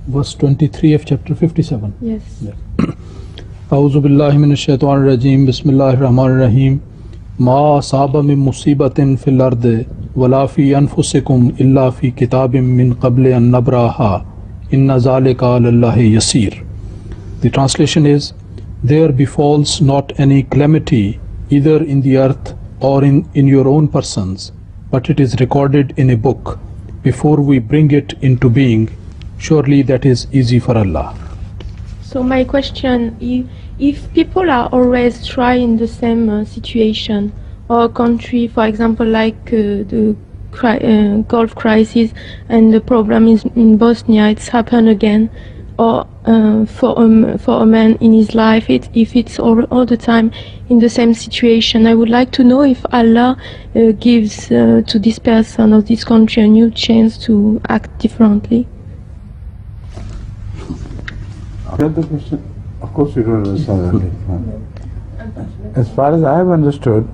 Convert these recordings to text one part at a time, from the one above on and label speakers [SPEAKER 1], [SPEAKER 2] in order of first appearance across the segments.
[SPEAKER 1] verse 23 of chapter 57.
[SPEAKER 2] Yes.
[SPEAKER 1] أعوذ بالله من الشيطان الرجيم بسم الله الرحمن الرحيم ما أصاب من مصيبة في الأرض ولا في أنفسكم إلا في كتاب من قبل أن نبرأها إن ذلك على الله يسير. The translation is, there befalls not any calamity either in the earth or in your own persons, but it is recorded in a book before we bring it into being. Surely that is easy for Allah.
[SPEAKER 2] So my question, if people are always trying the same situation, or a country, for example, like the Gulf crisis, and the problem is in Bosnia, it's happened again, or for a man in his life, if it's all the time in the same situation, I would like to know if Allah gives to this person or this country a new chance to act differently.
[SPEAKER 3] Get the question? Of course you don't understand that. As far as I have understood,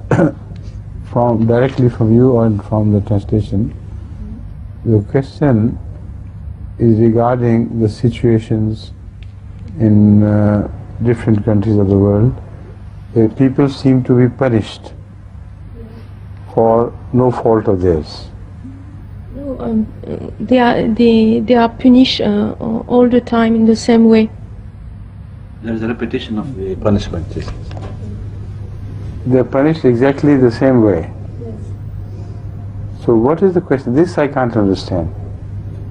[SPEAKER 3] directly from you or from the translation, the question is regarding the situations in different countries of the world where people seem to be punished for no fault of theirs.
[SPEAKER 2] No, they are punished all the time in the same way.
[SPEAKER 4] There is a repetition of the punishment.
[SPEAKER 3] They are punished exactly the same way.
[SPEAKER 2] Yes.
[SPEAKER 3] So what is the question? This I can't understand.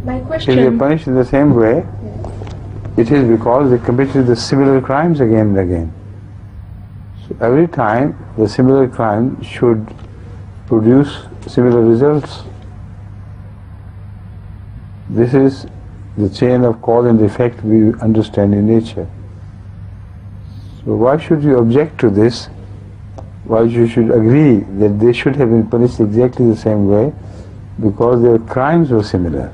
[SPEAKER 2] My
[SPEAKER 3] If they are punished in the same way, it is because they committed the similar crimes again and again. So every time the similar crime should produce similar results. This is the chain of cause and effect we understand in nature. So why should you object to this? Why you should agree that they should have been punished exactly the same way? Because their crimes were similar.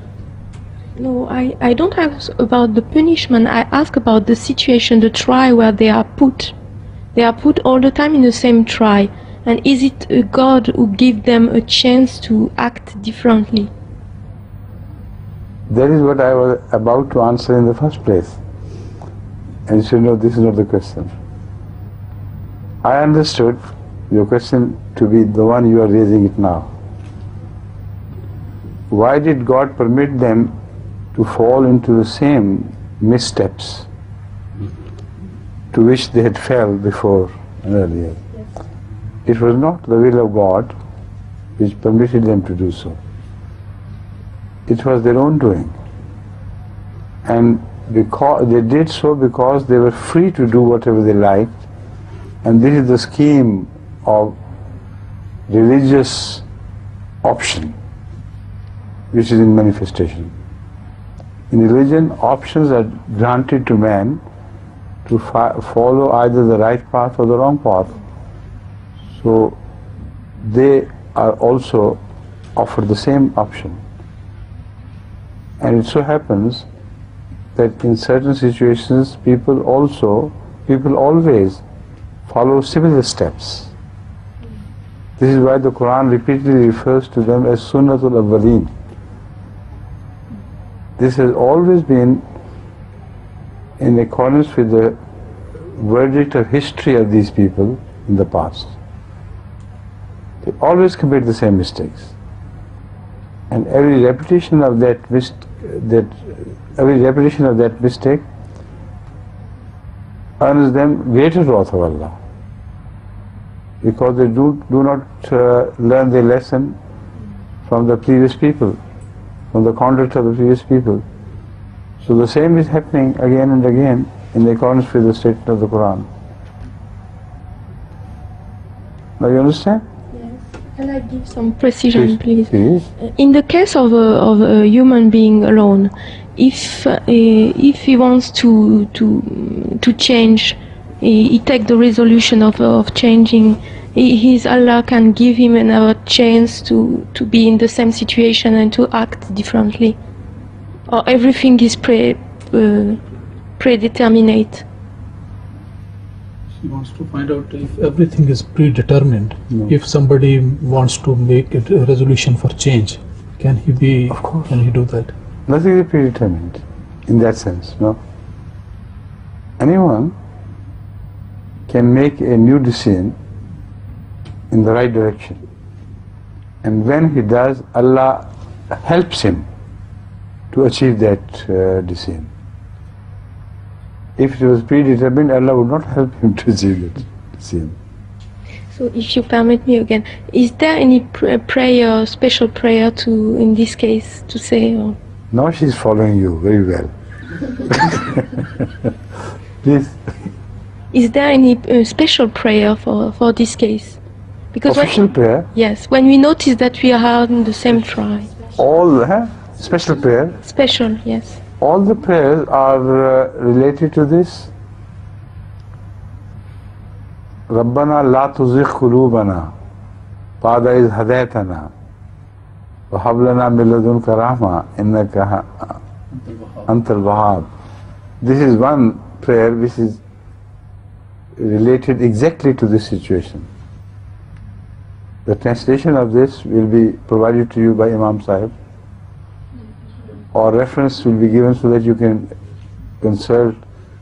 [SPEAKER 2] No, I don't ask about the punishment. I ask about the situation, the trial where they are put. They are put all the time in the same trial. And is it God who gives them a chance to act differently?
[SPEAKER 3] That is what I was about to answer in the first place. And you should know this is not the question. I understood your question to be the one you are raising it now. Why did God permit them to fall into the same missteps to which they had fell before and earlier? It was not the will of God which permitted them to do so. It was their own doing. And because they did so because they were free to do whatever they liked, and this is the scheme of religious option which is in manifestation. In religion, options are granted to man to follow either the right path or the wrong path. So they are also offered the same option. And it so happens that in certain situations people always follow similar steps. This is why the Quran repeatedly refers to them as Sunnatul Awwaleen. This has always been in accordance with the verdict of history of these people in the past. They always commit the same mistakes. And every repetition of that mistake earns them greater wrath of Allah, because they do not learn their lesson from the previous people, from the conduct of the previous people. So the same is happening again and again in accordance with the statement of the Quran. Now you understand?
[SPEAKER 2] Can I give some precision,
[SPEAKER 3] please?
[SPEAKER 2] In the case of a human being alone, if he wants to change, he take the resolution of changing, his Allah can give him another chance to be in the same situation and to act differently, or everything is predeterminate.
[SPEAKER 1] He wants to find out if everything is predetermined. No. If somebody wants to make a resolution for change, can he do that?
[SPEAKER 3] Nothing is predetermined. in that sense, no? Anyone can make a new decision in the right direction. And when he does, Allah helps him to achieve that decision. If it was predetermined, Allah would not help him to achieve that decision.
[SPEAKER 2] So if you permit me again, is there any prayer, special prayer to, in this case, to say? Or?
[SPEAKER 3] Now she's following you very well. Please.
[SPEAKER 2] Is there any special prayer for this case? Because
[SPEAKER 3] official prayer?
[SPEAKER 2] Yes, when we notice that we are in the same tribe.
[SPEAKER 3] All special prayer?
[SPEAKER 2] Special, yes.
[SPEAKER 3] All the prayers are related to this. ربنا لا تزغ قلوبنا بعد إذ هديتنا وهب لنا من لدنك رحمة إنك أنت الوهاب. This is one prayer which is related exactly to this situation. The translation of this will be provided to you by Imam Sahib, or reference will be given so that you can consult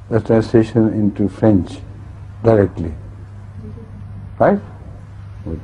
[SPEAKER 3] the translation into French directly. Right? Good.